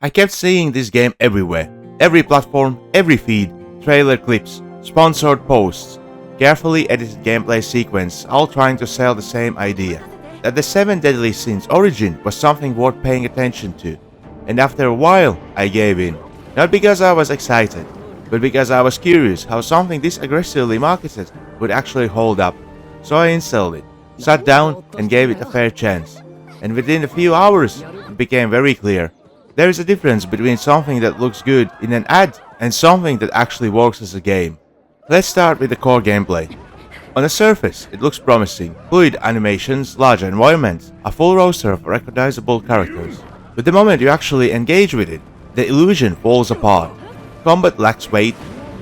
I kept seeing this game everywhere. Every platform, every feed, trailer clips, sponsored posts, carefully edited gameplay sequence, all trying to sell the same idea. That the 7 Deadly Sins origin was something worth paying attention to. And after a while, I gave in. Not because I was excited, but because I was curious how something this aggressively marketed would actually hold up. So I installed it, sat down and gave it a fair chance. And within a few hours, it became very clear. There is a difference between something that looks good in an ad and something that actually works as a game. Let's start with the core gameplay. On the surface, it looks promising. Fluid animations, large environments, a full roster of recognizable characters. But the moment you actually engage with it, the illusion falls apart. Combat lacks weight,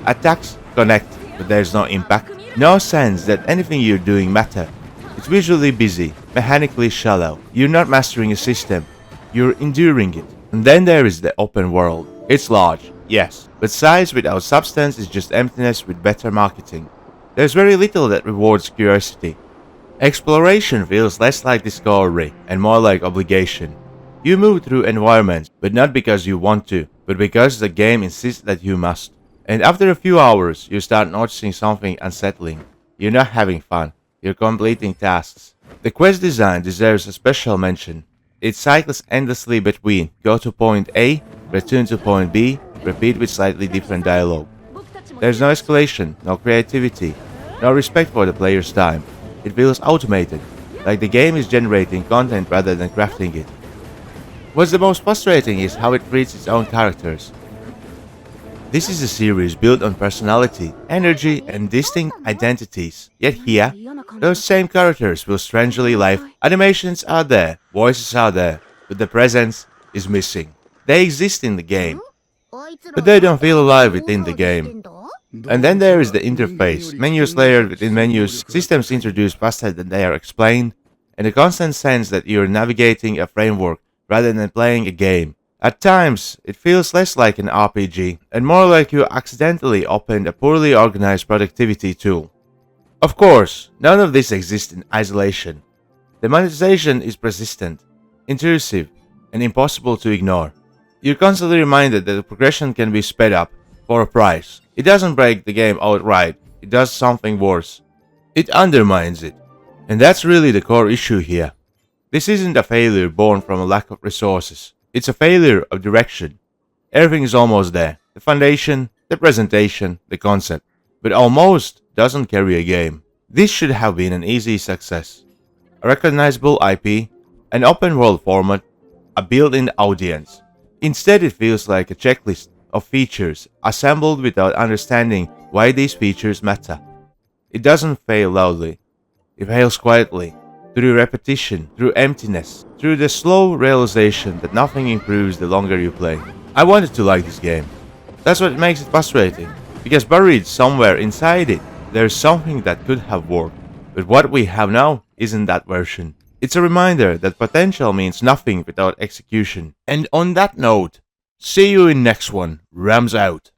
attacks connect, but there's no impact. No sense that anything you're doing matter. It's visually busy, mechanically shallow. You're not mastering a system, you're enduring it. And then there is the open world. It's large, yes, but size without substance is just emptiness with better marketing. There's very little that rewards curiosity. Exploration feels less like discovery and more like obligation. You move through environments, but not because you want to, but because the game insists that you must. And after a few hours, you start noticing something unsettling. You're not having fun, you're completing tasks. The quest design deserves a special mention. It cycles endlessly between go to point A, return to point B, repeat with slightly different dialogue. There's no escalation, no creativity, no respect for the player's time. It feels automated, like the game is generating content rather than crafting it. What's the most frustrating is how it treats its own characters. This is a series built on personality, energy, and distinct identities. Yet here, those same characters feel strangely live. Animations are there, voices are there, but the presence is missing. They exist in the game, but they don't feel alive within the game. And then there is the interface, menus layered within menus, systems introduced faster than they are explained, and a constant sense that you're navigating a framework rather than playing a game. At times, it feels less like an RPG and more like you accidentally opened a poorly organized productivity tool. Of course, none of this exists in isolation. The monetization is persistent, intrusive, and impossible to ignore. You're constantly reminded that the progression can be sped up for a price. It doesn't break the game outright, it does something worse. It undermines it. And that's really the core issue here. This isn't a failure born from a lack of resources. It's a failure of direction. Everything is almost there. The foundation, the presentation, the concept. But almost doesn't carry a game. This should have been an easy success. A recognizable IP, an open world format, a built-in audience. Instead it feels like a checklist of features assembled without understanding why these features matter. It doesn't fail loudly. It fails quietly. Through repetition, through emptiness, through the slow realization that nothing improves the longer you play. I wanted to like this game. That's what makes it frustrating, because buried somewhere inside it, there's something that could have worked. But what we have now isn't that version. It's a reminder that potential means nothing without execution. And on that note, see you in next one. Rams out.